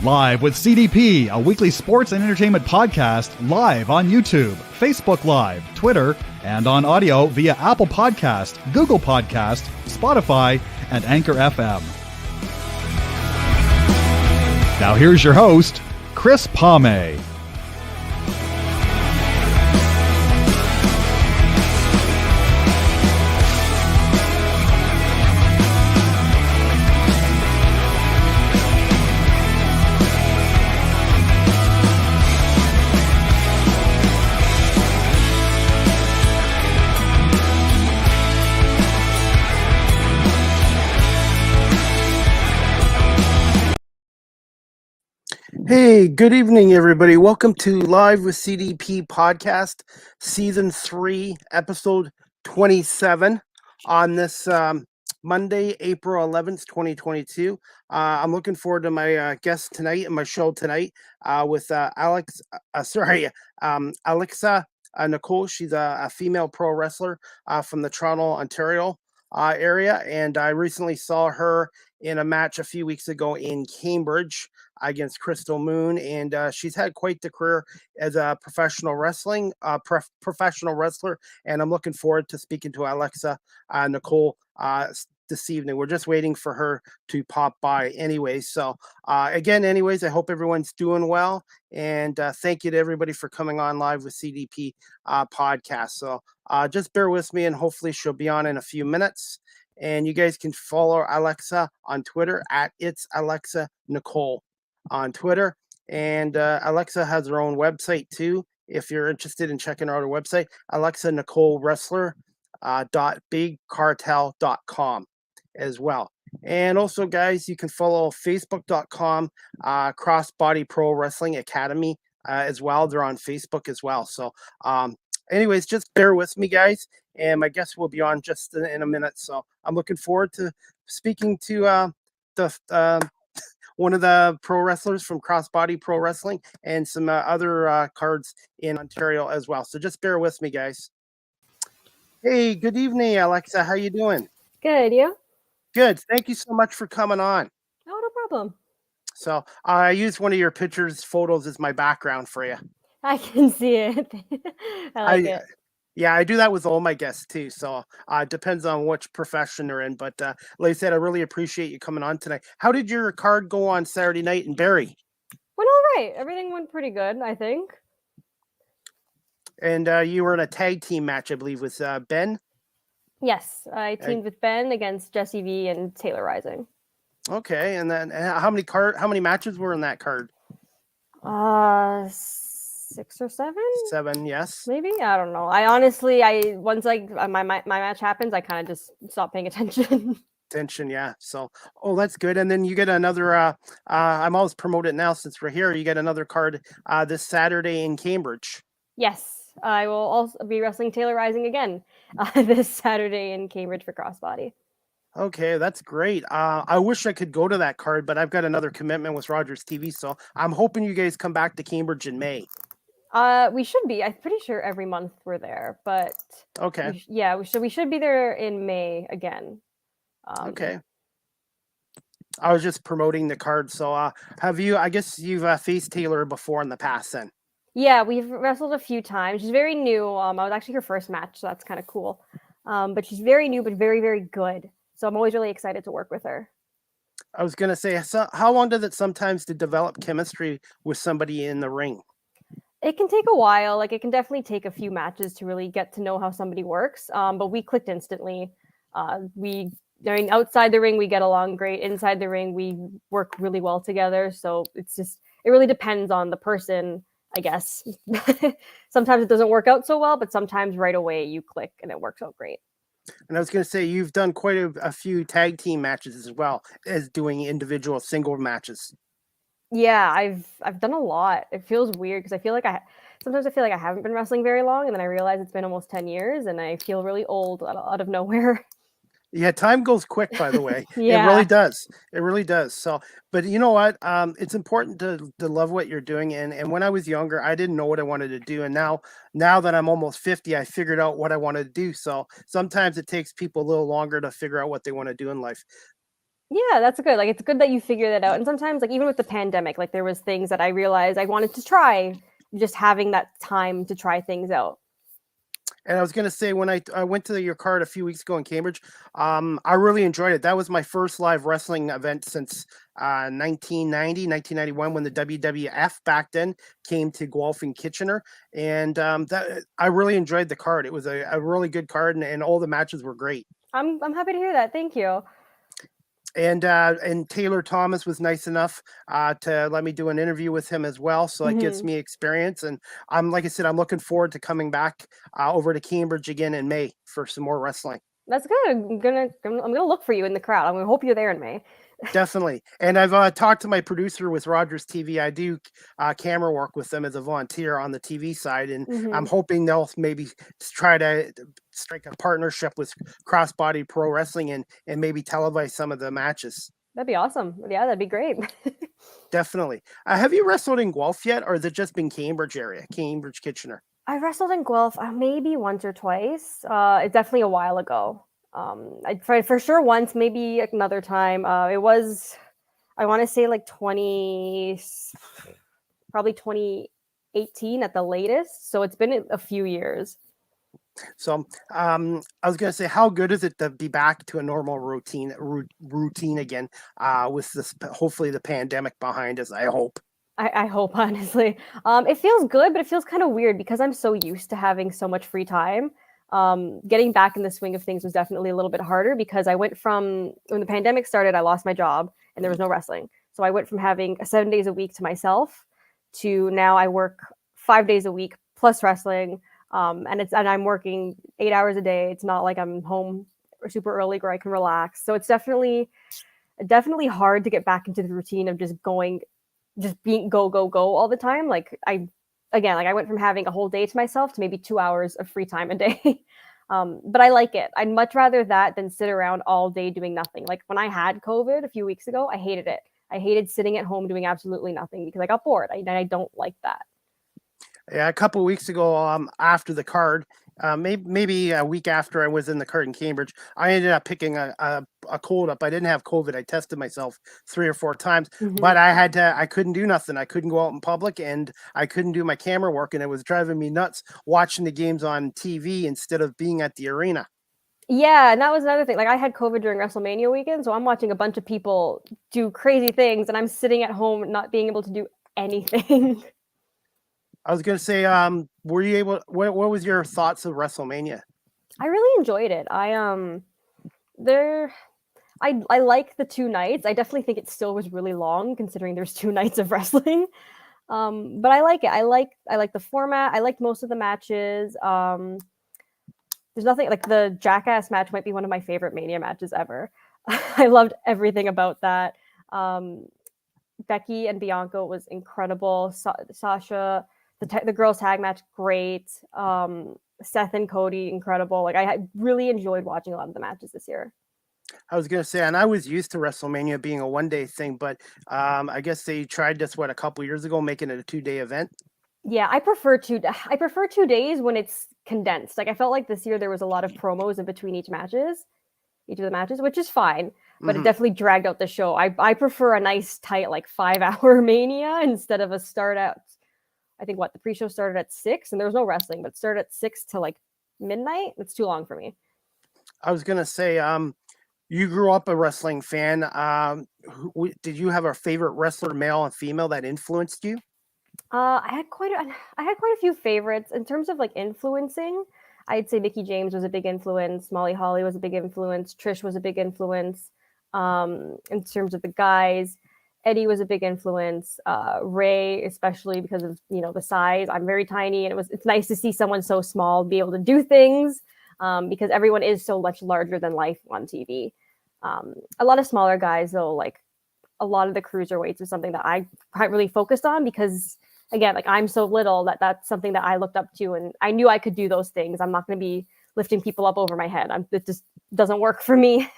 Live with CDP, a weekly sports and entertainment podcast live on YouTube, Facebook Live, Twitter, and on audio via Apple Podcast, Google Podcast, Spotify, and Anchor FM. Now here's your host, Chris Palme. Hey, good evening, everybody. Welcome to Live with CDP podcast, season 3, episode 27 on this Monday, April 11th, 2022. I'm looking forward to my guest tonight and my show tonight with Alexia Nicole. She's a female pro wrestler from the Toronto, Ontario area, and I recently saw her in a match a few weeks ago in Cambridge against Crystal Moon, and she's had quite the career as a professional wrestler, and I'm looking forward to speaking to Alexia Nicole this evening. We're just waiting for her to pop by anyways. So anyways, I hope everyone's doing well, and thank you to everybody for coming on Live with CDP podcast. So just bear with me, and hopefully she'll be on in a few minutes. And you guys can follow Alexia on Twitter at It's Alexia Nicole on Twitter. And Alexia has her own website too. If you're interested in checking out her website, Alexia Nicole Wrestler .bigcartel.com as well. And also, guys, you can follow facebook.com Crossbody Pro Wrestling Academy as well. They're on Facebook as well. So anyways, just bear with me, guys, and my guest will be on just in a minute. So I'm looking forward to speaking to one of the pro wrestlers from Crossbody Pro Wrestling and some other cards in Ontario as well. So just bear with me, guys. Hey, good evening, Alexia. How you doing? Good, you? Good. Thank you so much for coming on. Oh, no problem. So I used one of your photos as my background for you. I can see it. I like it. Yeah, I do that with all my guests too. So it depends on which profession they're in. But like I said, I really appreciate you coming on tonight. How did your card go on Saturday night in Barrie? Went all right. Everything went pretty good, I think. And you were in a tag team match, I believe, with Ben? Yes, I teamed with Ben against Jesse V and Taylor Rising. Okay, and then how many matches were in that card? 6 or 7? 7, yes. Maybe? I don't know. Once my match happens, I kind of just stop paying attention. Yeah. So, that's good. And then you get another, I'm always promoting it now since we're here. You get another card this Saturday in Cambridge. Yes. I will also be wrestling Taylor Rising again this Saturday in Cambridge for Crossbody. Okay, that's great. I wish I could go to that card, but I've got another commitment with Rogers TV, so I'm hoping you guys come back to Cambridge in May. We should be. I'm pretty sure every month we're there, but okay. We should be there in May again. Okay. I was just promoting the card. So, have you? I guess you've faced Taylor before in the past, then. Yeah, we've wrestled a few times. She's very new. I was actually her first match, so that's kind of cool. But she's very new, but very, very good. So I'm always really excited to work with her. I was gonna say, so how long does it sometimes to develop chemistry with somebody in the ring? It can take a while. Like, it can definitely take a few matches to really get to know how somebody works. But we clicked instantly. Outside the ring, we get along great. Inside the ring, we work really well together. So it really depends on the person, I guess. Sometimes it doesn't work out so well, but sometimes right away you click and it works out great. And I was going to say, you've done quite a few tag team matches as well as doing individual single matches. Yeah, I've done a lot. It feels weird because sometimes I feel like I haven't been wrestling very long, and then I realize it's been almost 10 years, and I feel really old out of nowhere. Yeah, time goes quick, by the way. Yeah. It really does. It really does. So, but you know what? It's important to love what you're doing. And when I was younger, I didn't know what I wanted to do. And now that I'm almost 50, I figured out what I wanted to do. So sometimes it takes people a little longer to figure out what they want to do in life. Yeah, that's good. Like, it's good that you figure that out. And sometimes, like, even with the pandemic, like, there was things that I realized I wanted to try, just having that time to try things out. And I was going to say, when I went to your card a few weeks ago in Cambridge, I really enjoyed it. That was my first live wrestling event since 1991, when the WWF back then came to Guelph and Kitchener. And I really enjoyed the card. It was a really good card, and all the matches were great. I'm happy to hear that. Thank you. And Taylor Thomas was nice enough to let me do an interview with him as well, so it gives me experience. And like I said, I'm looking forward to coming back over to Cambridge again in May for some more wrestling. That's good. I'm gonna look for you in the crowd. I'm gonna hope you're there in May. Definitely. And I've talked to my producer with Rogers TV. I do camera work with them as a volunteer on the TV side, and I'm hoping they'll maybe try to strike a partnership with Crossbody Pro Wrestling and maybe televise some of the matches. That'd be awesome. Yeah, that'd be great. Definitely. Have you wrestled in Guelph yet, or has it just been Cambridge area, Cambridge, Kitchener? I wrestled in Guelph maybe once or twice. It's definitely a while ago. I tried for sure once, maybe another time. It was, I want to say like probably 2018 at the latest. So it's been a few years. So I was going to say, how good is it to be back to a normal routine again with this, hopefully the pandemic behind us, I hope. I hope, honestly. It feels good, but it feels kind of weird because I'm so used to having so much free time. Getting back in the swing of things was definitely a little bit harder because I went from, when the pandemic started, I lost my job and there was no wrestling. So I went from having 7 days a week to myself to now I work 5 days a week plus wrestling. And I'm working 8 hours a day. It's not like I'm home super early where I can relax. So it's definitely hard to get back into the routine of just being go all the time. Like I went from having a whole day to myself to maybe 2 hours of free time a day. But I like it. I'd much rather that than sit around all day doing nothing. Like when I had COVID a few weeks ago, I hated it. I hated sitting at home doing absolutely nothing because I got bored. I don't like that. Yeah, a couple of weeks ago, after the card, maybe a week after I was in the card in Cambridge, I ended up picking a cold up. I didn't have COVID. I tested myself 3 or 4 times, but I couldn't do nothing. I couldn't go out in public, and I couldn't do my camera work, and it was driving me nuts watching the games on TV instead of being at the arena. Yeah, and that was another thing. Like I had COVID during Wrestlemania weekend, so I'm watching a bunch of people do crazy things, and I'm sitting at home not being able to do anything. I was going to say, were you able? What was your thoughts of Wrestlemania? I really enjoyed it. I like the 2 nights. I definitely think it still was really long considering there's 2 nights of wrestling. But I like it. I like the format. I liked most of the matches. There's nothing like the Jackass match might be one of my favorite Mania matches ever. I loved everything about that. Becky and Bianca was incredible. Sasha, the girls tag match, great. Seth and Cody, incredible. Like I really enjoyed watching a lot of the matches this year. I was going to say, and I was used to WrestleMania being a 1-day thing, but I guess they tried this a couple years ago, making it a 2-day event. Yeah, I prefer 2 days when it's condensed. Like I felt like this year there was a lot of promos in between each of the matches, which is fine, but it definitely dragged out the show. I prefer a nice tight like 5-hour Mania instead of a start at, I think the pre-show started at 6 and there was no wrestling, but started at 6 to like midnight. It's too long for me. I was gonna say, you grew up a wrestling fan. Did you have a favorite wrestler, male and female, that influenced you? I had quite a few favorites in terms of like influencing. I'd say Mickie James was a big influence. Molly Holly was a big influence. Trish was a big influence. In terms of the guys, Eddie was a big influence. Ray, especially because of the size. I'm very tiny, and it's nice to see someone so small be able to do things because everyone is so much larger than life on TV. A lot of smaller guys, though, like a lot of the cruiserweights is something that I really focused on because, again, like I'm so little that's something that I looked up to, and I knew I could do those things. I'm not going to be lifting people up over my head. It just doesn't work for me.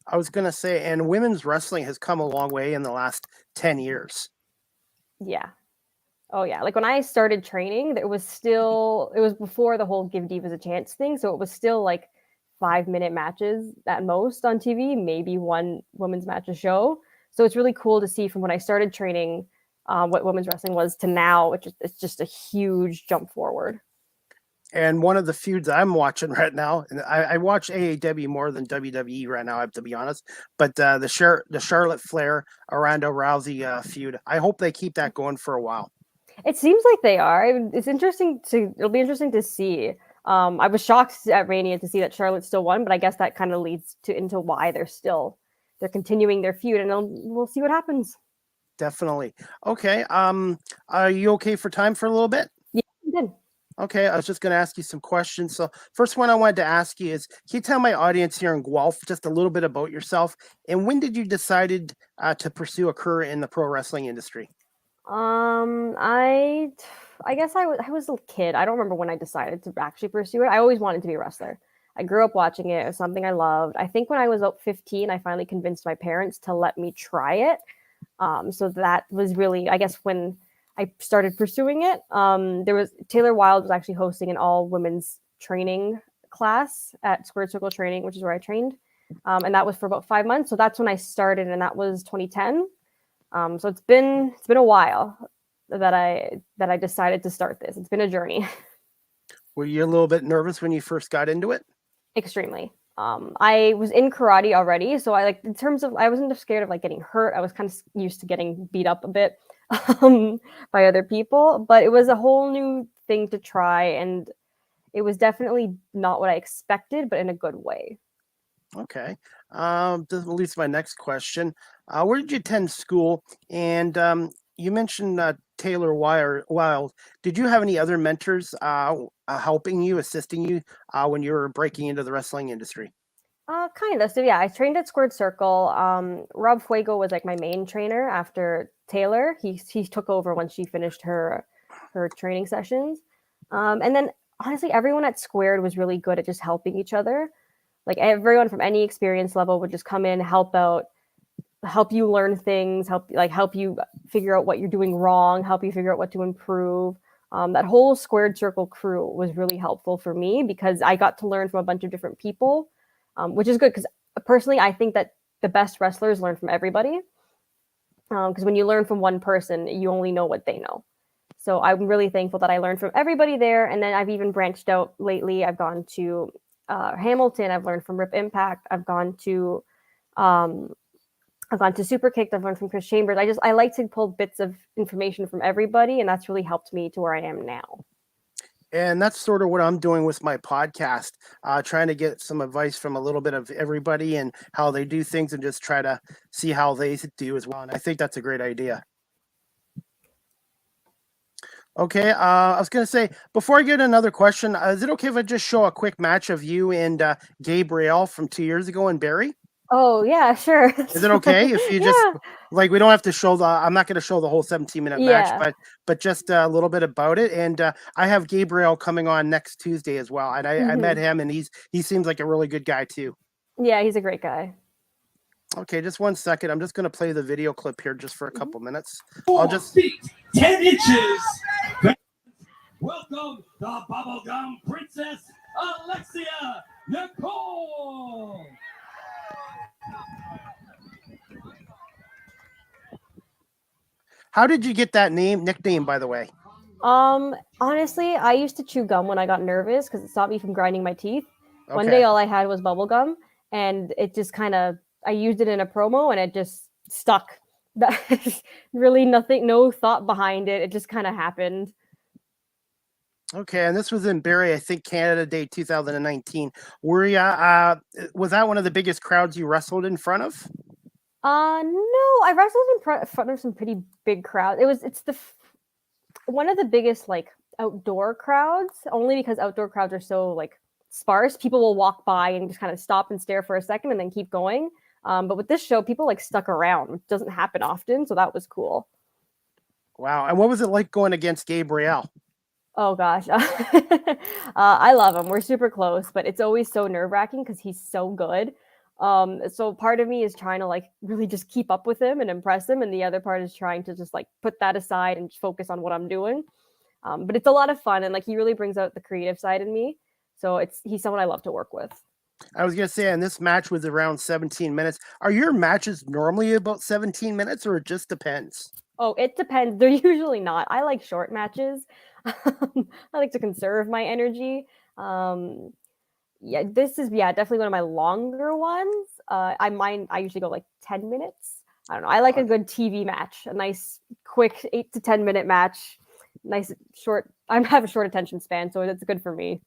I was going to say, and women's wrestling has come a long way in the last 10 years. Yeah. Oh, yeah. Like when I started training, it was before the whole Give Divas a Chance thing. So it was still like 5-minute matches at most on TV, maybe one women's match a show. So it's really cool to see from when I started training what women's wrestling was to now, which is it's just a huge jump forward. And one of the feuds I'm watching right now, and I watch AAW more than WWE right now, I have to be honest. But the Charlotte Flair Ronda Rousey feud, I hope they keep that going for a while. It seems like they are. It'll be interesting to see. I was shocked at Mania to see that Charlotte still won, but I guess that kind of leads into why they're continuing their feud, and we'll see what happens. Definitely. Okay. Are you okay for time for a little bit? Yeah, I'm good. Okay, I was just going to ask you some questions. So first one I wanted to ask you is, can you tell my audience here in Guelph just a little bit about yourself? And when did you decided to pursue a career in the pro wrestling industry? I guess I was a kid. I don't remember when I decided to actually pursue it. I always wanted to be a wrestler. I grew up watching it. It was something I loved. I think when I was about 15, I finally convinced my parents to let me try it. So that was really, I guess, when I started pursuing it. Taylor Wilde was actually hosting an all women's training class at Squared Circle Training, which is where I trained. And that was for about 5 months. So that's when I started, and that was 2010. So it's been a while that I decided to start this. It's been a journey. Were you a little bit nervous when you first got into it? Extremely. I was in karate already, so I in terms of I wasn't scared of getting hurt. I was kind of used to getting beat up a bit by other people, but it was a whole new thing to try, and it was definitely not what I expected, but in a good way. Okay. This leads to my next question. Where did you attend school? And you mentioned Taylor Wilde. Did you have any other mentors helping you, assisting you when you were breaking into the wrestling industry? Kind of. So yeah, I trained at Squared Circle. Rob Fuego was my main trainer after Taylor. He took over when she finished her training sessions. And then honestly, everyone at Squared was really good at just helping each other. Everyone from any experience level would just come in, help out, help you learn things, help you figure out what you're doing wrong, help you figure out what to improve. That whole Squared Circle crew was really helpful for me because I got to learn from a bunch of different people, which is good because personally, I think that the best wrestlers learn from everybody. Because when you learn from one person, you only know what they know. So I'm really thankful that I learned from everybody there. And then I've even branched out lately. I've gone to Hamilton. I've learned from Rip Impact. I've gone to Super Kicked. I've learned from Chris Chambers. I like to pull bits of information from everybody, and that's really helped me to where I am now. And that's sort of what I'm doing with my podcast, trying to get some advice from a little bit of everybody and how they do things and just try to see how they do as well. And I think that's a great idea. Okay, I was going to say, before I get another question, is it okay if I just show a quick match of you and Gabriel from 2 years ago in Barrie? Oh, yeah, sure. Is it okay if you just, we don't have to show I'm not going to show the whole 17-minute match, but just a little bit about it. And I have Gabriel coming on next Tuesday as well. And I met him, and he seems like a really good guy too. Yeah, he's a great guy. Okay, just 1 second. I'm just going to play the video clip here just for a couple minutes. 4 feet, 10 inches. Welcome the Bubblegum Princess, Alexia Nicole. How did you get that nickname, by the way? Honestly, I used to chew gum when I got nervous because it stopped me from grinding my teeth. Okay. One day, all I had was bubble gum, and it just I used it in a promo, and it just stuck. Really nothing, no thought behind it. It just kind of happened. Okay, and this was in Barrie, I think, Canada Day 2019. Were you, was that one of the biggest crowds you wrestled in front of? No, I wrestled in front of some pretty big crowds. It's one of the biggest outdoor crowds, only because outdoor crowds are so sparse. People will walk by and just kind of stop and stare for a second and then keep going. But with this show, people stuck around, which doesn't happen often, so that was cool. Wow, and what was it like going against Gabriel? Oh gosh, I love him. We're super close, but it's always so nerve-wracking because he's so good. So part of me is trying to really just keep up with him and impress him, and the other part is trying to just put that aside and focus on what I'm doing. But it's a lot of fun, and he really brings out the creative side in me. So he's someone I love to work with. I was gonna say, and this match was around 17 minutes. Are your matches normally about 17 minutes, or it just depends? Oh, it depends. They're usually not. I like short matches. I like to conserve my energy. Um, yeah, this is definitely one of my longer ones. I usually go like 10 minutes. I don't know. I like a good TV match, a nice quick 8 to 10 minute match. Nice short. I have a short attention span, so it's good for me.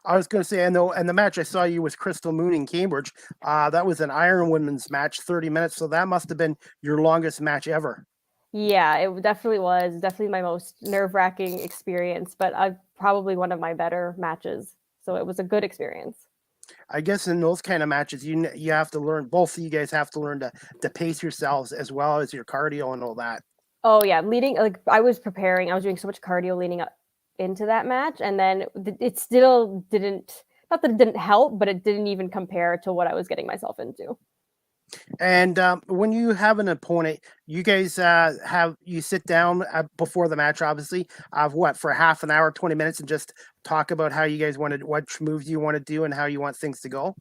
I was going to say, and the match I saw you was Crystal Moon in Cambridge. That was an Iron Women's match, 30 minutes. So that must have been your longest match ever. Yeah, it definitely was. Definitely my most nerve-wracking experience, but probably one of my better matches. So it was a good experience. I guess in those kind of matches, you have to learn. Both of you guys have to learn to pace yourselves as well as your cardio and all that. Oh yeah, I was preparing. I was doing so much cardio leading up into that match, and then it still didn't. Not that it didn't help, but it didn't even compare to what I was getting myself into. And when you have an opponent, you guys you sit down before the match, obviously, for half an hour, 20 minutes, and just talk about how you guys what moves you want to do and how you want things to go.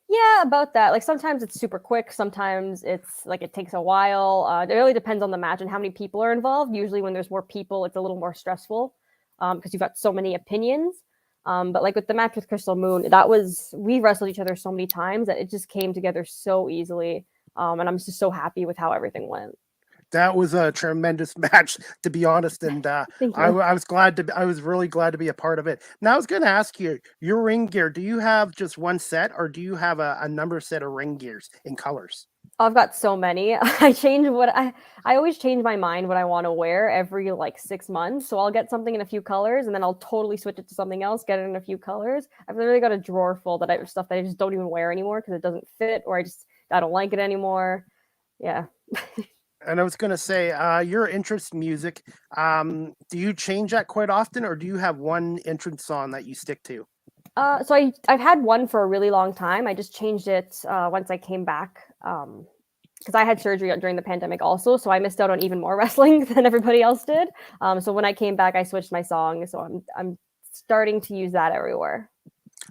Yeah, about that. Like sometimes it's super quick. Sometimes it's like it takes a while. It really depends on the match and how many people are involved. Usually when there's more people, it's a little more stressful because you've got so many opinions. But like with the match with Crystal Moon, we wrestled each other so many times that it just came together so easily. And I'm just so happy with how everything went. That was a tremendous match, to be honest, and I was really glad to be a part of it. Now I was going to ask you, your ring gear, do you have just one set, or do you have a number set of ring gears in colors? I've got so many. I always change my mind what I want to wear every like 6 months. So I'll get something in a few colors and then I'll totally switch it to something else, get it in a few colors. I've literally got a drawer full of stuff that I just don't even wear anymore because it doesn't fit or I don't like it anymore. Yeah. And I was going to say, your interest in music, do you change that quite often, or do you have one entrance song that you stick to? So I've had one for a really long time. I just changed it once I came back because I had surgery during the pandemic also, so I missed out on even more wrestling than everybody else did. So when I came back, I switched my song. So I'm starting to use that everywhere.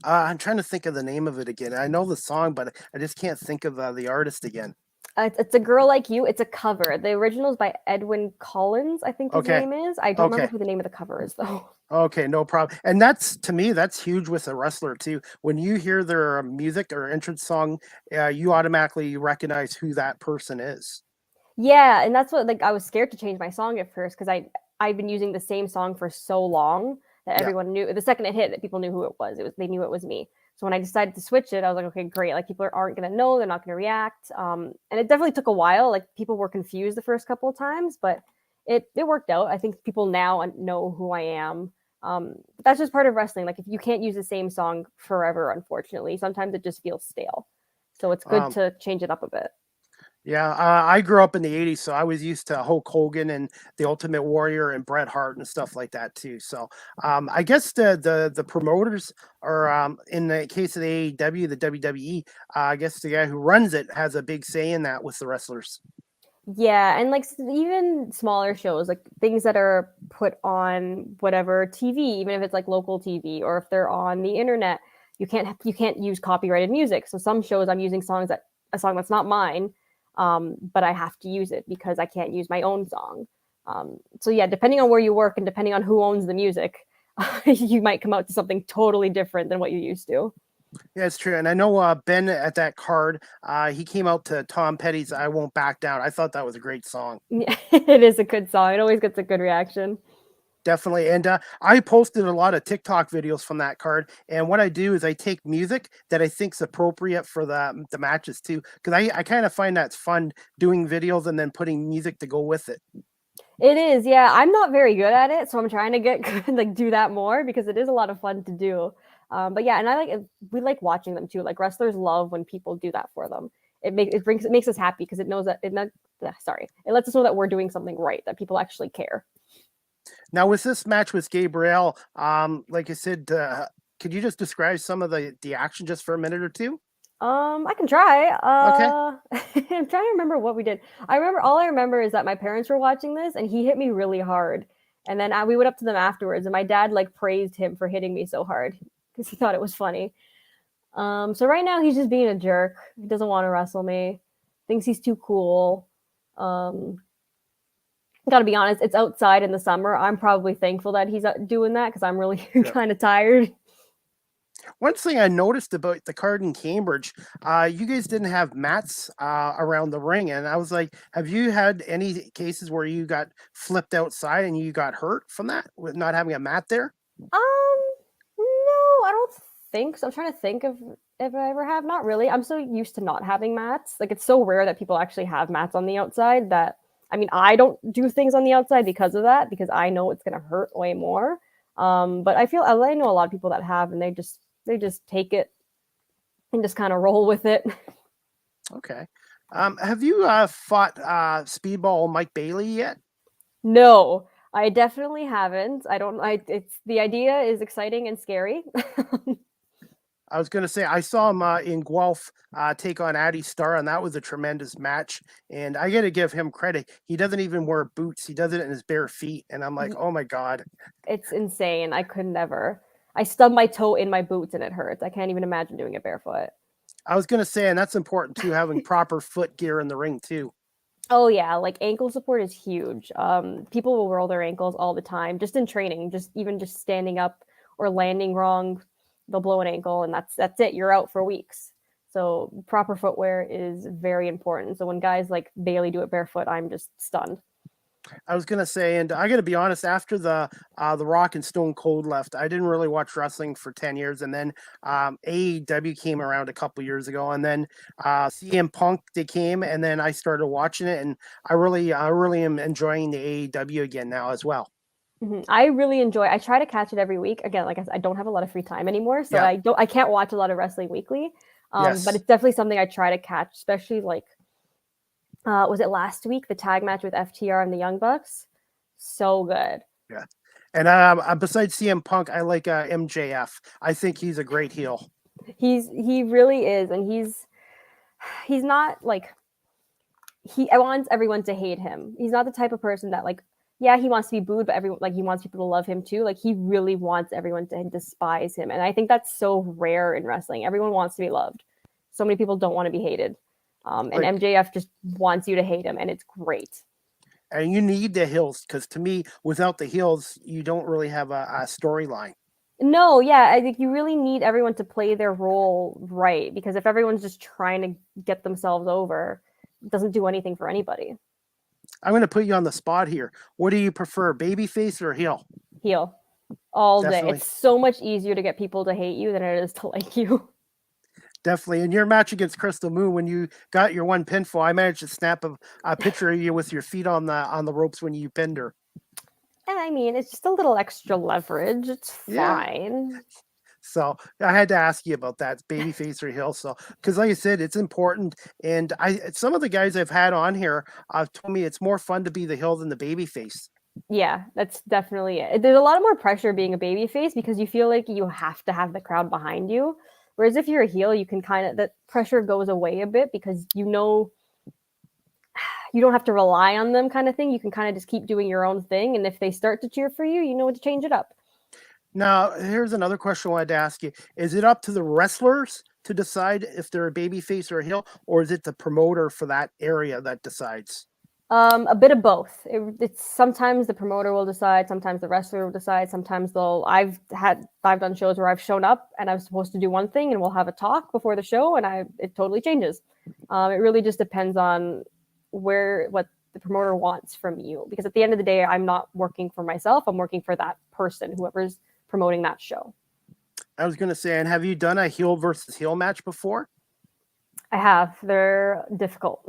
I'm trying to think of the name of it again. I know the song, but I just can't think of the artist again. It's A Girl Like You. It's a cover. The original is by Edwin Collins, I think his name is. I don't remember who the name of the cover is, though. Okay, no problem. And to me, that's huge with a wrestler, too. When you hear their music or entrance song, you automatically recognize who that person is. Yeah, and that's what, I was scared to change my song at first because I've been using the same song for so long that everyone knew. The second it hit, that people knew who it was. They knew it was me. So when I decided to switch it, I was like, okay, great. Like people aren't going to know, they're not going to react. And it definitely took a while. Like people were confused the first couple of times, but it worked out. I think people now know who I am. But that's just part of wrestling. Like if you can't use the same song forever, unfortunately, sometimes it just feels stale. So it's good to change it up a bit. Yeah, I grew up in the 80s, so I was used to Hulk Hogan and the Ultimate Warrior and Bret Hart and stuff like that too. So I guess the promoters are, in the case of the AEW, the WWE, I guess the guy who runs it has a big say in that with the wrestlers. Yeah, and like even smaller shows, like things that are put on whatever TV, even if it's like local TV or if they're on the internet, you can't use copyrighted music. So some shows I'm using a song that's not mine. But I have to use it because I can't use my own song. So yeah, depending on where you work and depending on who owns the music, you might come out to something totally different than what you used to. Yeah, it's true. And I know Ben at that card, he came out to Tom Petty's I Won't Back Down. I thought that was a great song. Yeah, it is a good song. It always gets a good reaction. Definitely. And I posted a lot of TikTok videos from that card. And what I do is I take music that I think's appropriate for the matches too. Because I kind of find that's fun doing videos and then putting music to go with it. It is, yeah. I'm not very good at it, so I'm trying to get do that more because it is a lot of fun to do. But yeah, and we like watching them too. Like wrestlers love when people do that for them. It makes us happy because it knows that it lets us know that we're doing something right, that people actually care. Now, with this match with Gabriel, like I said, could you just describe some of the action just for a minute or two? I can try. Okay. I'm trying to remember what we did. All I remember is that my parents were watching this and he hit me really hard. And then we went up to them afterwards and my dad like praised him for hitting me so hard because he thought it was funny. So right now he's just being a jerk. He doesn't want to wrestle me. Thinks he's too cool. Gotta be honest, it's outside in the summer. I'm probably thankful that he's doing that because I'm really kind of tired. One thing I noticed about the card in Cambridge, you guys didn't have mats around the ring, and I was like, have you had any cases where you got flipped outside and you got hurt from that with not having a mat there? No, I don't think so. I'm trying to think of if I ever have. Not really. I'm so used to not having mats. Like, it's so rare that people actually have mats on the outside that, I mean, I don't do things on the outside because of that, because I know it's going to hurt way more. But I know a lot of people that have, and they just take it and just kind of roll with it. Okay. Have you fought Speedball Mike Bailey yet? No, I definitely haven't. It's the idea is exciting and scary. I was going to say, I saw him in Guelph take on Addy Starr, and that was a tremendous match. And I got to give him credit. He doesn't even wear boots. He does it in his bare feet. And I'm like, oh my God. It's insane. I could never. I stubbed my toe in my boots and it hurts. I can't even imagine doing it barefoot. I was going to say, and that's important too, having proper foot gear in the ring too. Oh yeah, like ankle support is huge. People will roll their ankles all the time, just in training, just standing up or landing wrong, they'll blow an ankle, and that's it. You're out for weeks. So proper footwear is very important. So when guys like Bailey do it barefoot, I'm just stunned. I was gonna say, and I gotta be honest, after the Rock and Stone Cold left, I didn't really watch wrestling for 10 years, and then AEW came around a couple years ago, and then CM Punk they came, and then I started watching it, and I really am enjoying the AEW again now as well. I really enjoy. I try to catch it every week. Again, like I said, I don't have a lot of free time anymore, so I can't watch a lot of wrestling weekly. But it's definitely something I try to catch, especially like. Was it last week, the tag match with FTR and the Young Bucks? So good. Yeah. And besides CM Punk, I like MJF. I think he's a great heel. He really is, and he's not like I want everyone to hate him. He's not the type of person that like, yeah, he wants to be booed, but everyone like he wants people to love him too. Like he really wants everyone to despise him. And I think that's so rare in wrestling. Everyone wants to be loved. So many people don't want to be hated. And MJF just wants you to hate him, and it's great. And you need the heels, because to me, without the heels, you don't really have a storyline. No, yeah, I think you really need everyone to play their role right, because if everyone's just trying to get themselves over, it doesn't do anything for anybody. I'm going to put you on the spot here. What do you prefer, babyface or heel? Heel. All Definitely. day. It's so much easier to get people to hate you than it is to like you. Definitely. In your match against Crystal Moon, when you got your one pinfall, I managed to snap a picture of you with your feet on the ropes when you pinned her. And I mean, it's just a little extra leverage. It's fine. Yeah. So I had to ask you about that, babyface or heel. So, because like I said, it's important. And some of the guys I've had on here told me it's more fun to be the heel than the babyface. Yeah, that's definitely it. There's a lot more pressure being a babyface because you feel like you have to have the crowd behind you. Whereas if you're a heel, you can that pressure goes away a bit because you know you don't have to rely on them kind of thing. You can kind of just keep doing your own thing. And if they start to cheer for you, you know what to change it up. Now, here's another question I wanted to ask you. Is it up to the wrestlers to decide if they're a babyface or a heel, or is it the promoter for that area that decides? A bit of both. It's sometimes the promoter will decide, sometimes the wrestler will decide, sometimes I've done shows where I've shown up and I'm supposed to do one thing and we'll have a talk before the show and it totally changes. It really just depends on what the promoter wants from you, because at the end of the day, I'm not working for myself. I'm working for that person, whoever's promoting that show. I was going to say, and have you done a heel versus heel match before? I have. They're difficult.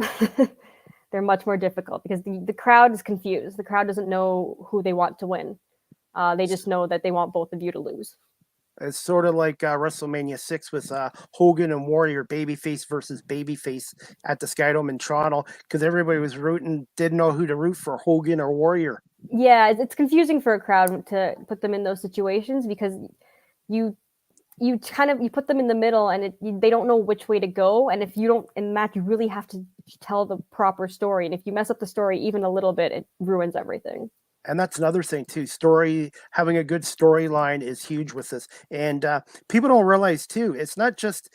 They're much more difficult because the crowd is confused. The crowd doesn't know who they want to win. They just know that they want both of you to lose. It's sort of like WrestleMania 6 with Hogan and Warrior, babyface versus babyface at the Skydome in Toronto, because everybody was rooting, didn't know who to root for, Hogan or Warrior. Yeah, it's confusing for a crowd to put them in those situations because you put them in the middle and they don't know which way to go. And if you don't in the match, you really have to tell the proper story. And if you mess up the story even a little bit, it ruins everything. And that's another thing too. Having a good storyline is huge with this, and people don't realize too. It's not just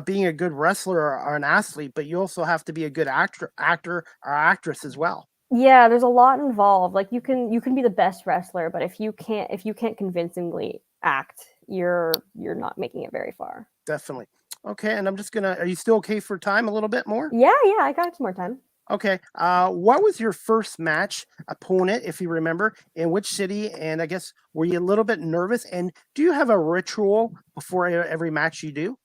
being a good wrestler or an athlete, but you also have to be a good actor or actress as well. Yeah, there's a lot involved. Like you can be the best wrestler, but if you can't convincingly act, you're not making it very far. Definitely. Okay, and I'm just gonna. Are you still okay for time? A little bit more? Yeah, I got some more time. Okay. What was your first match opponent, if you remember, in which city? And I guess, were you a little bit nervous? And do you have a ritual before every match you do?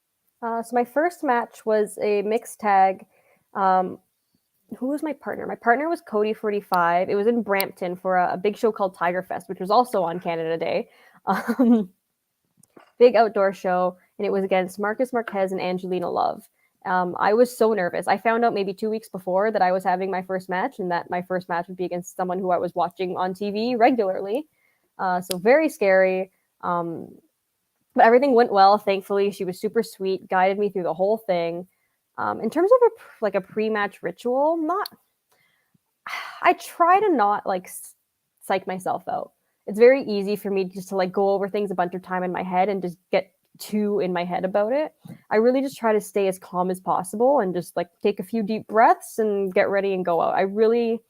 So my first match was a mixed tag. Who was my partner? My partner was Cody 45. It was in Brampton for a big show called Tigerfest, which was also on Canada Day. Big outdoor show, and it was against Marquez and Angelina Love. I was so nervous. I found out maybe 2 weeks before that I was having my first match, and that my first match would be against someone who I was watching on TV regularly. So very scary. But everything went well, thankfully. She was super sweet, guided me through the whole thing. In terms of a pre-match ritual, I try to not like psych myself out. It's very easy for me just to like go over things a bunch of time in my head and just get too in my head about it. I really just try to stay as calm as possible and just like take a few deep breaths and get ready and go out. I don't really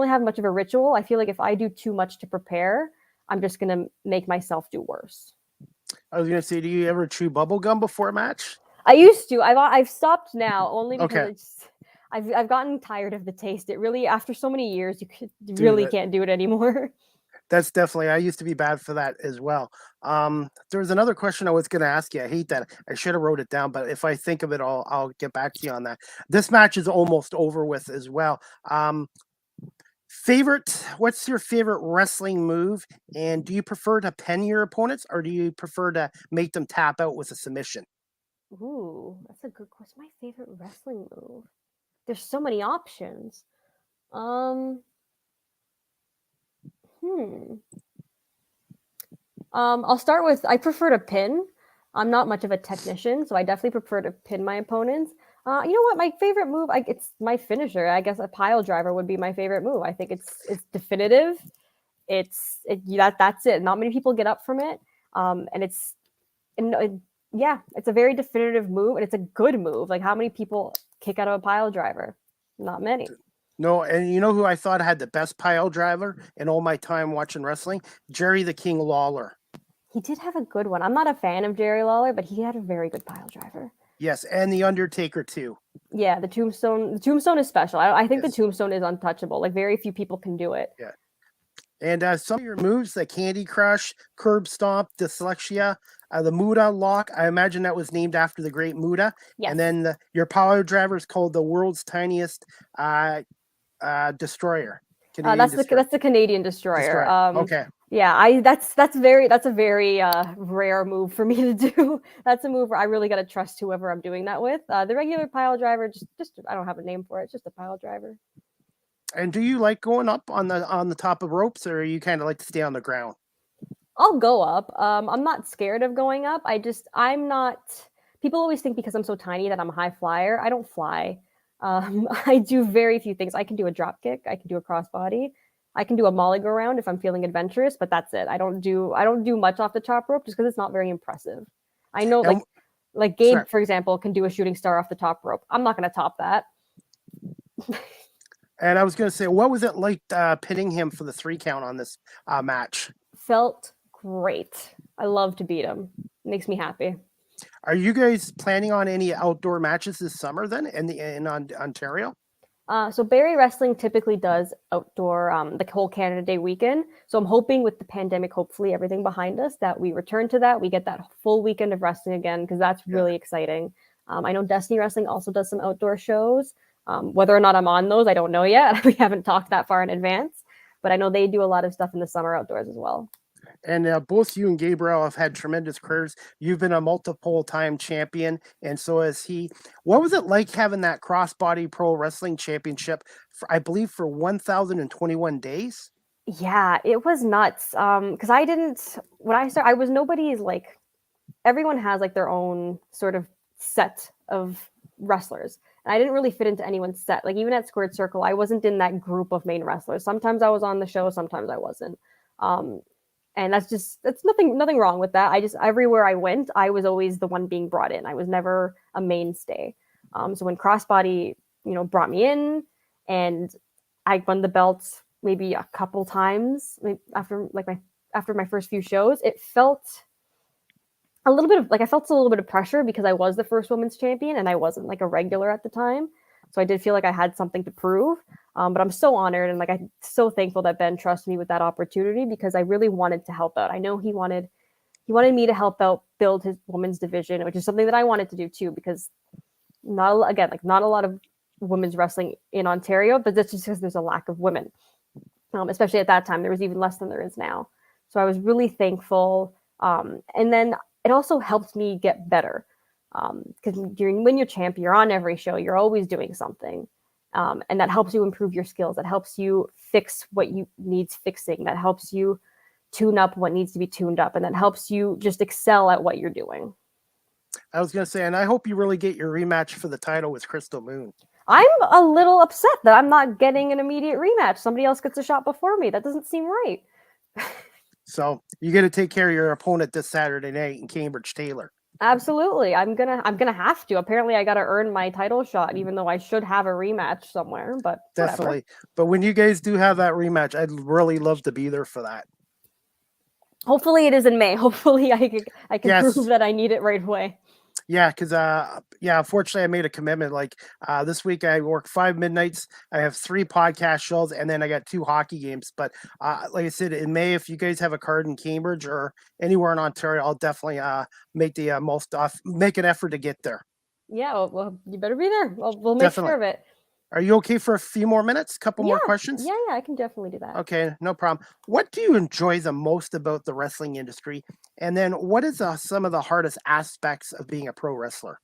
have much of a ritual. I feel like if I do too much to prepare, I'm just gonna make myself do worse. I was gonna say, do you ever chew bubble gum before a match? I used to. I've stopped now only because Okay. I've gotten tired of the taste. It really, after so many years, you really can't do it anymore. That's definitely. I used to be bad for that as well. There was another question I was going to ask you. I hate that. I should have wrote it down, but if I think of it, I'll get back to you on that. This match is almost over with as well. What's your favorite wrestling move? And do you prefer to pin your opponents, or do you prefer to make them tap out with a submission? Ooh, that's a good question. My favorite wrestling move. There's so many options. I'll start with, I prefer to pin. I'm not much of a technician, so I definitely prefer to pin my opponents. You know what? My favorite move, it's my finisher. I guess a pile driver would be my favorite move. I think it's definitive. That's it. Not many people get up from it. Yeah, it's a very definitive move, and it's a good move. Like, how many people kick out of a pile driver? Not many. No, and you know who I thought had the best pile driver in all my time watching wrestling? Jerry the King Lawler. He did have a good one. I'm not a fan of Jerry Lawler, but he had a very good pile driver. Yes, and the Undertaker too. Yeah, the tombstone. The tombstone is special. I think Yes. the tombstone is untouchable. Like, very few people can do it. Yeah. And some of your moves, the Candy Crush, Curb Stomp, Dyslexia, the Muda Lock, I imagine that was named after the great Muda. Yes. And then your power driver is called the world's tiniest destroyer. That's the Canadian destroyer. Okay. Yeah, that's a very rare move for me to do. That's a move where I really got to trust whoever I'm doing that with. The regular pile driver, just I don't have a name for it. It's just a pile driver. And do you like going up on the top of ropes, or you kind of like to stay on the ground? I'll go up. I'm not scared of going up. I'm not. People always think because I'm so tiny that I'm a high flyer. I don't fly. I do very few things. I can do a drop kick. I can do a crossbody. I can do a molly go around if I'm feeling adventurous, but that's it. I don't do much off the top rope just because it's not very impressive. I know, like Gabe, for example, can do a shooting star off the top rope. I'm not going to top that. And I was going to say, what was it like pinning him for the 3 count on this match? Felt great. I love to beat him. Makes me happy. Are you guys planning on any outdoor matches this summer then in Ontario? So Barrie Wrestling typically does outdoor the whole Canada Day weekend. So I'm hoping with the pandemic, hopefully everything behind us, that we return to that. We get that full weekend of wrestling again, because that's really exciting. I know Destiny Wrestling also does some outdoor shows. Whether or not I'm on those, I don't know yet. We haven't talked that far in advance, but I know they do a lot of stuff in the summer outdoors as well. And both you and Gabriel have had tremendous careers. You've been a multiple-time champion, and so has he. What was it like having that crossbody pro wrestling championship, I believe, for 1,021 days? Yeah, it was nuts. Because when I started, I was nobody's, like, everyone has like their own sort of set of wrestlers. And I didn't really fit into anyone's set. Like even at Squared Circle, I wasn't in that group of main wrestlers. Sometimes I was on the show, sometimes I wasn't. And that's nothing wrong with that. Everywhere I went, I was always the one being brought in. I was never a mainstay. So when Crossbody, brought me in and I won the belts maybe a couple times after my first few shows, it felt a little bit of I felt a little bit of pressure because I was the first women's champion and I wasn't like a regular at the time. So I did feel like I had something to prove. But I'm so honored and I'm so thankful that Ben trusted me with that opportunity because I really wanted to help out. I know he wanted me to help out build his women's division, which is something that I wanted to do too, because not a lot of women's wrestling in Ontario, but that's just because there's a lack of women. Especially at that time, there was even less than there is now. So I was really thankful. And then it also helped me get better. Because when you're champ, you're on every show, you're always doing something. And that helps you improve your skills. That helps you fix what needs fixing. That helps you tune up what needs to be tuned up. And that helps you just excel at what you're doing. I was going to say, and I hope you really get your rematch for the title with Crystal Moon. I'm a little upset that I'm not getting an immediate rematch. Somebody else gets a shot before me. That doesn't seem right. So you got to take care of your opponent this Saturday night in Cambridge, Taylor. Absolutely. I'm gonna have to. Apparently I gotta earn my title shot, even though I should have a rematch somewhere, but definitely. Whatever. But when you guys do have that rematch, I'd really love to be there for that. Hopefully it is in May. Hopefully I can Yes. prove that I need it right away. Yeah, because unfortunately I made a commitment. Like this week I work 5 midnights. I have 3 podcast shows, and then I got 2 hockey games. But like I said, in May, if you guys have a card in Cambridge or anywhere in Ontario, I'll definitely make make an effort to get there. Yeah, well you better be there. We'll make Definitely. sure of it. Are you okay for a few more minutes? Couple more questions? Yeah, I can definitely do that. Okay, no problem. What do you enjoy the most about the wrestling industry? And then what is some of the hardest aspects of being a pro wrestler?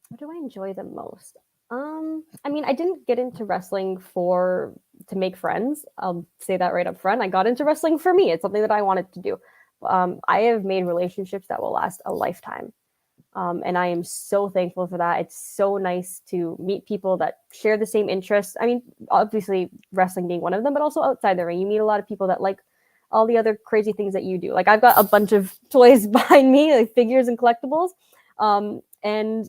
What do I enjoy the most? I mean, I didn't get into wrestling to make friends. I'll say that right up front. I got into wrestling for me. It's something that I wanted to do. I have made relationships that will last a lifetime. And I am so thankful for that. It's so nice to meet people that share the same interests. I mean, obviously wrestling being one of them, but also outside the ring, you meet a lot of people that like all the other crazy things that you do. Like I've got a bunch of toys behind me, like figures and collectibles. And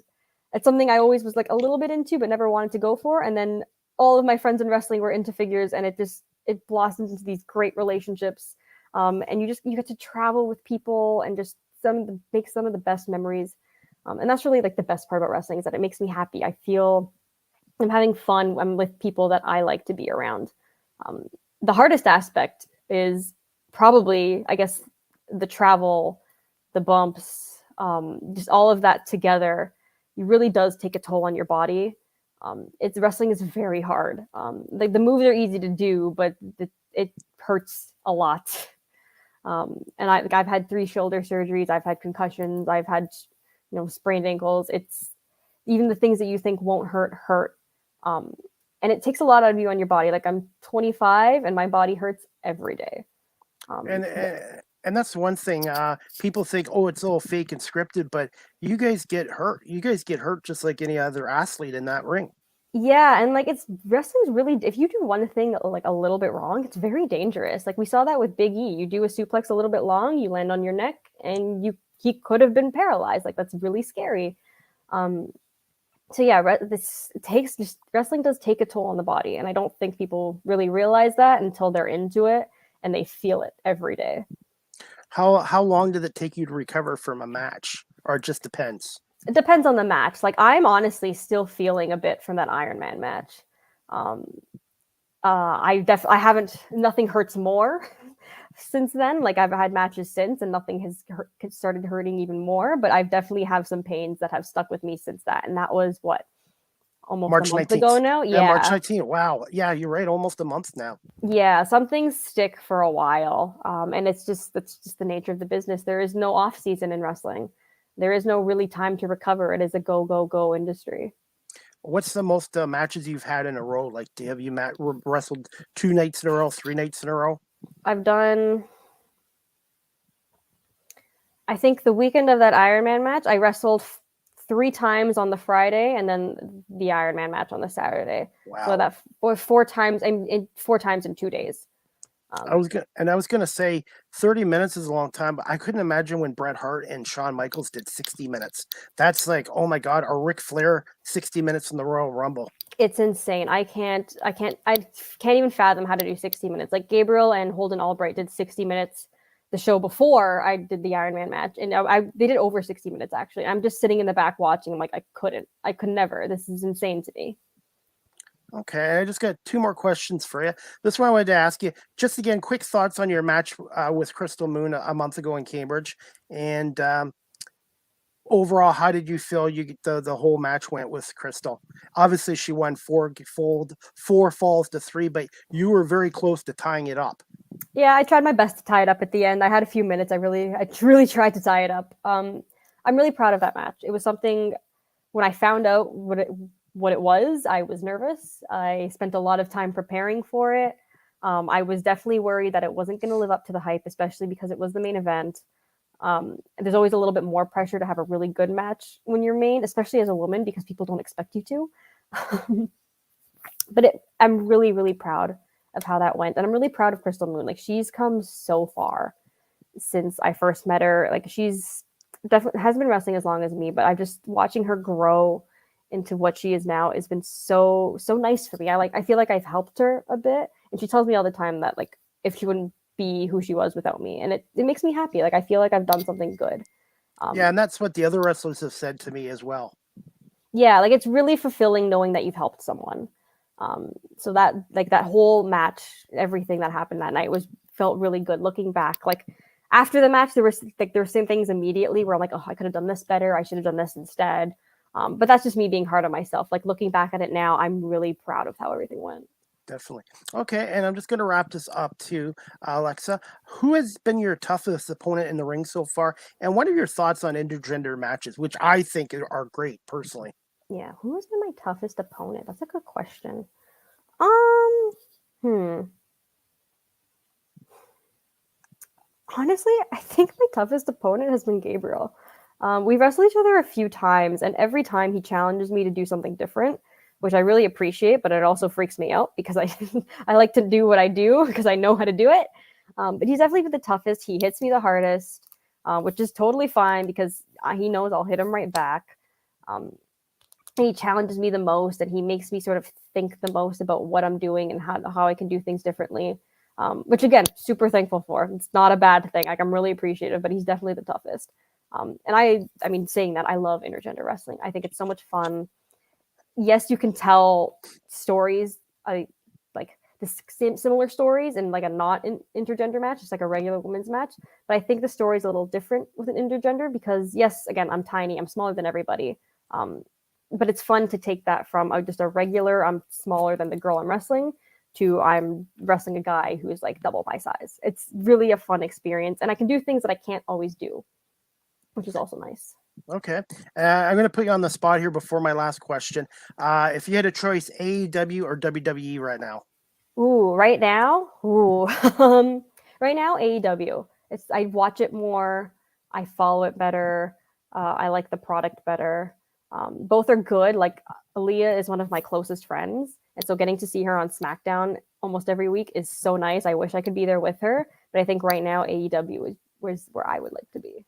it's something I always was like a little bit into, but never wanted to go for. And then all of my friends in wrestling were into figures, and it blossoms into these great relationships. And you get to travel with people and just make some of the best memories. And that's really like the best part about wrestling, is that it makes me happy. I feel I'm having fun. I'm with people that I like to be around. The hardest aspect is probably, I guess, the travel, the bumps, just all of that together. It really does take a toll on your body. Wrestling is very hard. Like the moves are easy to do, but it hurts a lot. And I've had 3 shoulder surgeries. I've had concussions. I've had sprained ankles. It's even the things that you think won't hurt. And it takes a lot out of you on your body. Like I'm 25 and my body hurts every day. And that's one thing. People think, oh, it's all fake and scripted, but you guys get hurt. You guys get hurt just like any other athlete in that ring. Yeah, and like wrestling's really, if you do one thing like a little bit wrong, it's very dangerous. Like we saw that with Big E. You do a suplex a little bit long, you land on your neck, and he could have been paralyzed. Like that's really scary. So yeah, wrestling does take a toll on the body, and I don't think people really realize that until they're into it and they feel it every day. How long did it take you to recover from a match, or it just depends? It depends on the match. Like I'm honestly still feeling a bit from that Iron Man match. I haven't. Nothing hurts more since then. Like I've had matches since, and nothing has started hurting even more. But I've definitely have some pains that have stuck with me since that, and that was almost March a month 19th. ago now. Yeah, March 19th. Wow. Yeah, you're right. Almost a month now. Yeah, some things stick for a while, and that's just the nature of the business. There is no off season in wrestling. There is no really time to recover. It is a go industry. What's the most matches you've had in a row? Like, have you wrestled 2 nights in a row, 3 nights in a row? I've done, I think the weekend of that Iron Man match, I wrestled 3 times on the Friday, and then the Iron Man match on the Saturday. Wow. So that 4 times, in 4 times in 2 days. I was gonna say 30 minutes is a long time, but I couldn't imagine when Bret Hart and Shawn Michaels did 60 minutes. That's like, oh my God, or Ric Flair 60 minutes in the Royal Rumble. It's insane. I can't even fathom how to do 60 minutes. Like Gabriel and Holden Albright did 60 minutes the show before I did the Iron Man match, and they did over 60 minutes actually. I'm just sitting in the back watching. I'm like, I could never. This is insane to me. Okay, I just got 2 more questions for you. This one I wanted to ask you, just again, quick thoughts on your match with Crystal Moon a month ago in Cambridge, and overall, how did you feel the whole match went with Crystal? Obviously, she won 4 falls to 3, but you were very close to tying it up. Yeah, I tried my best to tie it up at the end. I had a few minutes. I really tried to tie it up. I'm really proud of that match. It was something, when I found out what it was, I was nervous. I spent a lot of time preparing for it. I was definitely worried that it wasn't going to live up to the hype, especially because it was the main event. There's always a little bit more pressure to have a really good match when you're main, especially as a woman, because people don't expect you to. But I'm really, really proud of how that went. And I'm really proud of Crystal Moon. Like, she's come so far since I first met her. Like, she's definitely has been wrestling as long as me, but I'm just watching her grow into what she is now has been so nice for me. I feel like I've helped her a bit. And she tells me all the time that, like, if she wouldn't be who she was without me, and it makes me happy. Like, I feel like I've done something good. Yeah, and that's what the other wrestlers have said to me as well. Yeah, like, it's really fulfilling knowing that you've helped someone. So that, like, that whole match, everything that happened that night felt really good. Looking back, like, after the match, there were some things immediately where I'm like, oh, I could have done this better. I should have done this instead. But that's just me being hard on myself. Like, looking back at it now, I'm really proud of how everything went. Definitely. Okay, and I'm just going to wrap this up too, Alexa. Who has been your toughest opponent in the ring so far? And what are your thoughts on intergender matches, which I think are great personally? Yeah, who has been my toughest opponent? That's a good question. Honestly, I think my toughest opponent has been Gabriel. We wrestled each other a few times, and every time he challenges me to do something different, which I really appreciate, but it also freaks me out because I like to do what I do because I know how to do it. But he's definitely been the toughest. He hits me the hardest, which is totally fine because he knows I'll hit him right back. He challenges me the most, and he makes me sort of think the most about what I'm doing and how I can do things differently, which, again, super thankful for. It's not a bad thing. Like, I'm really appreciative, but he's definitely the toughest. And I mean, saying that, I love intergender wrestling. I think it's so much fun. Yes, you can tell stories, like similar stories in like a not intergender match. It's like a regular women's match. But I think the story is a little different with an intergender because, yes, again, I'm tiny. I'm smaller than everybody. But it's fun to take that from just a regular, I'm smaller than the girl I'm wrestling, to I'm wrestling a guy who is like double my size. It's really a fun experience. And I can do things that I can't always do, which is also nice. Okay. I'm going to put you on the spot here before my last question. If you had a choice, AEW or WWE right now? Ooh, right now? Ooh. Right now, AEW. I watch it more. I follow it better. I like the product better. Both are good. Like, Aaliyah is one of my closest friends. And so getting to see her on SmackDown almost every week is so nice. I wish I could be there with her. But I think right now, AEW is where I would like to be.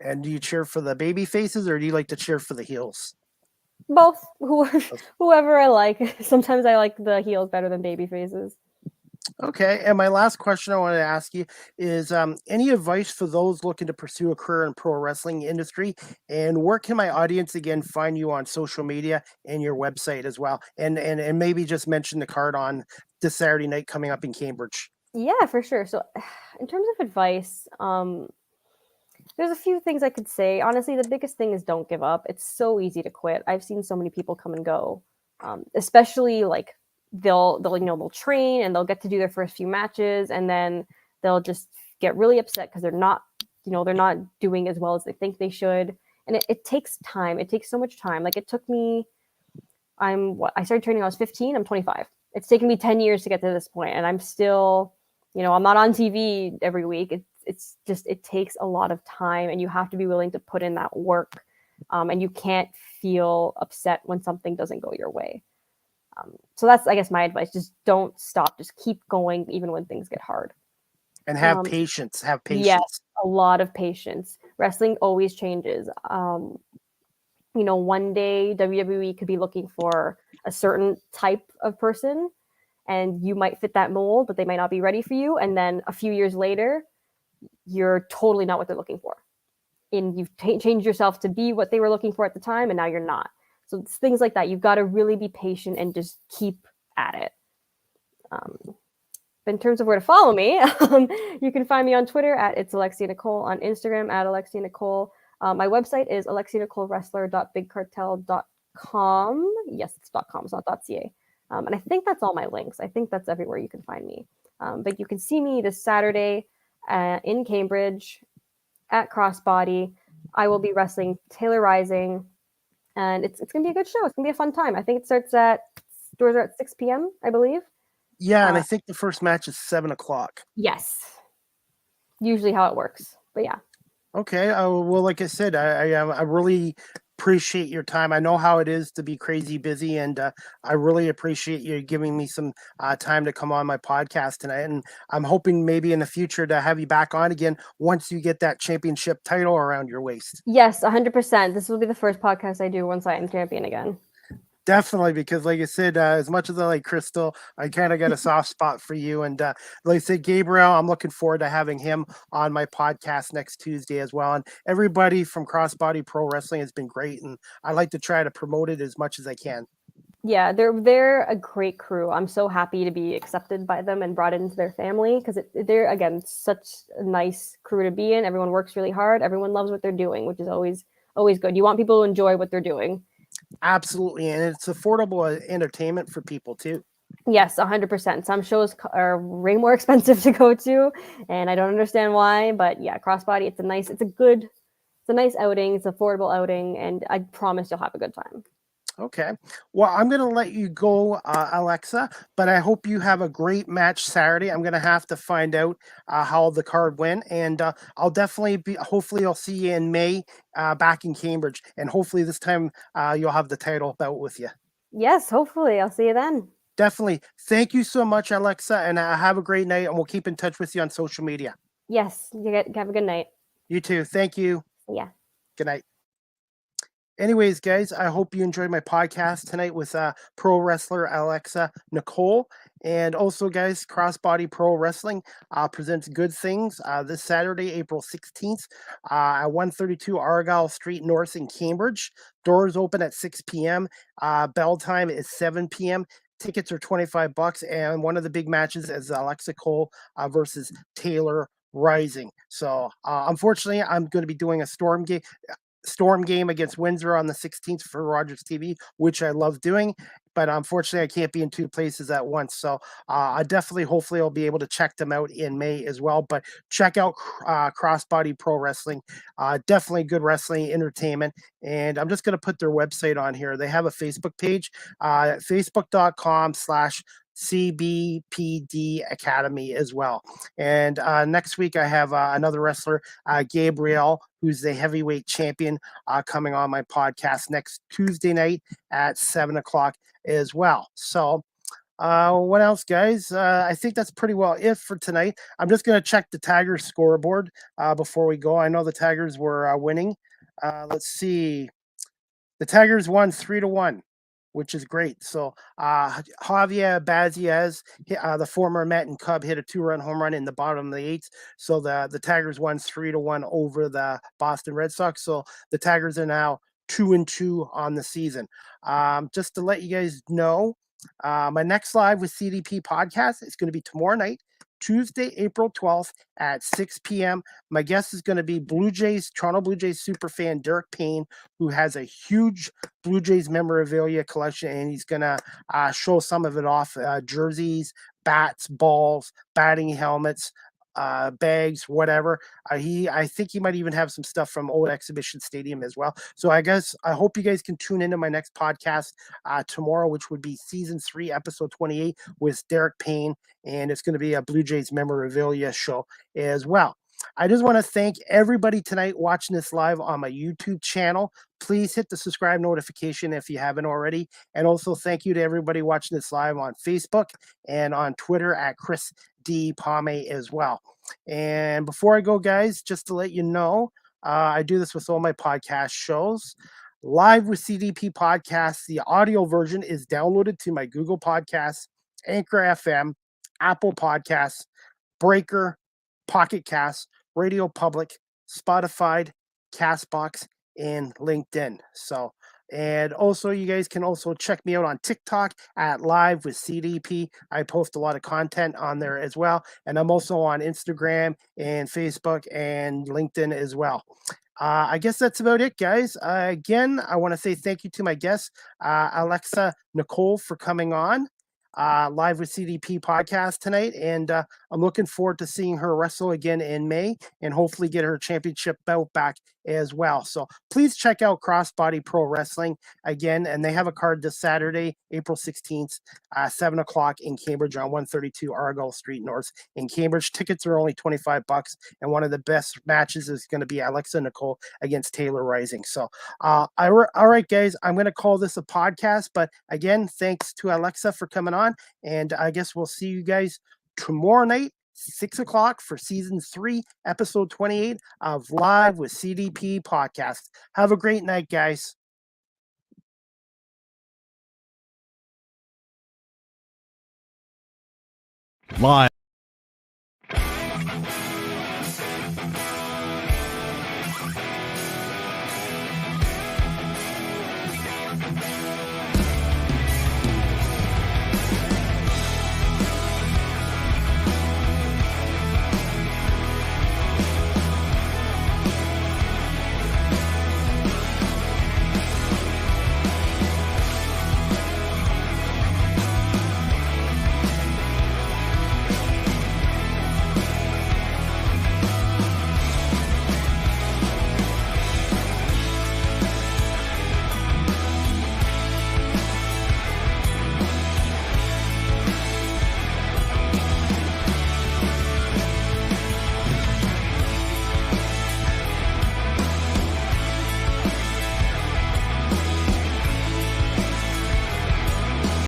And do you cheer for the baby faces or do you like to cheer for the heels? Both. Whoever I like. Sometimes I like the heels better than baby faces. Okay. And my last question I wanted to ask you is any advice for those looking to pursue a career in pro wrestling industry? And where can my audience again find you on social media and your website as well? And maybe just mention the card on this Saturday night coming up in Cambridge. Yeah, for sure. So in terms of advice, there's a few things I could say. Honestly, the biggest thing is don't give up. It's so easy to quit. I've seen so many people come and go, especially like they'll train and they'll get to do their first few matches and then they'll just get really upset because they're not doing as well as they think they should. And it takes time. It takes so much time. Like, it took me, I started training when I was 15. I'm 25. It's taken me 10 years to get to this point, and I'm still, I'm not on TV every week. It takes a lot of time, and you have to be willing to put in that work and you can't feel upset when something doesn't go your way. So that's, I guess, my advice. Just don't stop. Just keep going even when things get hard. And have patience. Have patience. Yes, a lot of patience. Wrestling always changes. One day WWE could be looking for a certain type of person, and you might fit that mold, but they might not be ready for you. And then a few years later, you're totally not what they're looking for. And you've changed yourself to be what they were looking for at the time, and now you're not. So it's things like that. You've got to really be patient and just keep at it. But in terms of where to follow me, you can find me on Twitter at It's Alexia Nicole, on Instagram at Alexia Nicole. My website is alexianicolewrestler.bigcartel.com. Yes, it's .com, it's not .ca. And I think that's all my links. I think that's everywhere you can find me. But you can see me this Saturday in Cambridge at Crossbody. I will be wrestling Taylor Rising, and it's going to be a good show. It's going to be a fun time. I think it doors are at 6 p.m., I believe. Yeah, and I think the first match is 7 o'clock. Yes. Usually how it works. But yeah. Okay. Well, like I said, I really appreciate your time. I know how it is to be crazy busy, and I really appreciate you giving me some time to come on my podcast tonight. And I'm hoping maybe in the future to have you back on again once you get that championship title around your waist. Yes, 100%. This will be the first podcast I do once I am champion again. Definitely, because like I said, as much as I like Crystal, I kind of got a soft spot for you. And like I said, Gabriel, I'm looking forward to having him on my podcast next Tuesday as well. And everybody from Crossbody Pro Wrestling has been great, and I like to try to promote it as much as I can. Yeah, they're a great crew. I'm so happy to be accepted by them and brought into their family, because they're, again, such a nice crew to be in. Everyone works really hard. Everyone loves what they're doing, which is always good. You want people to enjoy what they're doing. Absolutely, and it's affordable entertainment for people too. Yes, 100%. Some shows are way more expensive to go to, and I don't understand why. But yeah, Crossbody, it's a nice outing. It's an affordable outing, and I promise you'll have a good time. Okay. Well, I'm going to let you go, Alexa, but I hope you have a great match Saturday. I'm going to have to find out how the card went, and I'll definitely hopefully I'll see you in May back in Cambridge, and hopefully this time you'll have the title bout with you. Yes, hopefully. I'll see you then. Definitely. Thank you so much, Alexa, and have a great night, and we'll keep in touch with you on social media. Yes, have a good night. You too. Thank you. Yeah. Good night. Anyways, guys, I hope you enjoyed my podcast tonight with pro wrestler Alexia Nicole. And also, guys, Crossbody Pro Wrestling presents Good Things this Saturday, April 16th at 132 Argyle Street North in Cambridge. Doors open at 6 p.m. Bell time is 7 p.m. Tickets are $25, and one of the big matches is Alexia Nicole versus Taylor Rising. So, unfortunately, I'm going to be doing a storm game against Windsor on the 16th for Rogers TV, which I love doing, but unfortunately I can't be in two places at once. So hopefully I'll be able to check them out in May as well. But check out Crossbody Pro Wrestling. Definitely good wrestling entertainment. And I'm just going to put their website on here. They have a Facebook page, facebook.com/CBPD Academy as well. And next week I have another wrestler, Gabriel, who's the heavyweight champion, coming on my podcast next Tuesday night at 7 o'clock as well. So what else, guys? I think that's pretty well it for tonight. I'm just going to check the Tigers scoreboard before we go. I know the Tigers were winning. Let's see. The Tigers won 3-1. Which is great. So Javier Baziaz, the former Met and Cub, hit a 2-run home run in the bottom of the eighth. So the Tigers won 3-1 over the Boston Red Sox. So the Tigers are now 2-2 on the season. Just to let you guys know, my next live with CDP podcast is going to be tomorrow night, Tuesday, April 12th at 6 p.m. My guest is going to be Toronto Blue Jays superfan Derek Payne, who has a huge Blue Jays memorabilia collection, and he's going to show some of it off, jerseys, bats, balls, batting helmets, bags, whatever. I think he might even have some stuff from Old Exhibition Stadium as well. So I hope you guys can tune into my next podcast tomorrow, which would be season 3, episode 28 with Derek Payne, and it's going to be a Blue Jays memorabilia show as well. I just want to thank everybody tonight watching this live on my YouTube channel. Please hit the subscribe notification if you haven't already. And also thank you to everybody watching this live on Facebook and on Twitter at Chris D. Pame as well. And before I go, guys, just to let you know, I do this with all my podcast shows. Live with CDP podcasts, the audio version is downloaded to my Google Podcasts, Anchor FM, Apple Podcasts, Breaker, Pocket Cast, Radio Public, Spotify, Castbox, and LinkedIn. So, and also you guys can also check me out on TikTok at Live with CDP. I post a lot of content on there as well. And I'm also on Instagram and Facebook and LinkedIn as well. I guess that's about it, guys. Again, I want to say thank you to my guest, Alexia Nicole, for coming on Live with CDP podcast tonight. And I'm looking forward to seeing her wrestle again in May and hopefully get her championship belt back as well. So please check out Crossbody Pro Wrestling again. And they have a card this Saturday, April 16th, 7 o'clock in Cambridge on 132 Argyle Street North in Cambridge. Tickets are only $25. And one of the best matches is going to be Alexia Nicole against Taylor Rising. So, all right, guys, I'm going to call this a podcast. But again, thanks to Alexia for coming on. And I guess we'll see you guys tomorrow night, 6 o'clock for season 3, episode 28 of Live with CDP podcast. Have a great night, guys. Live.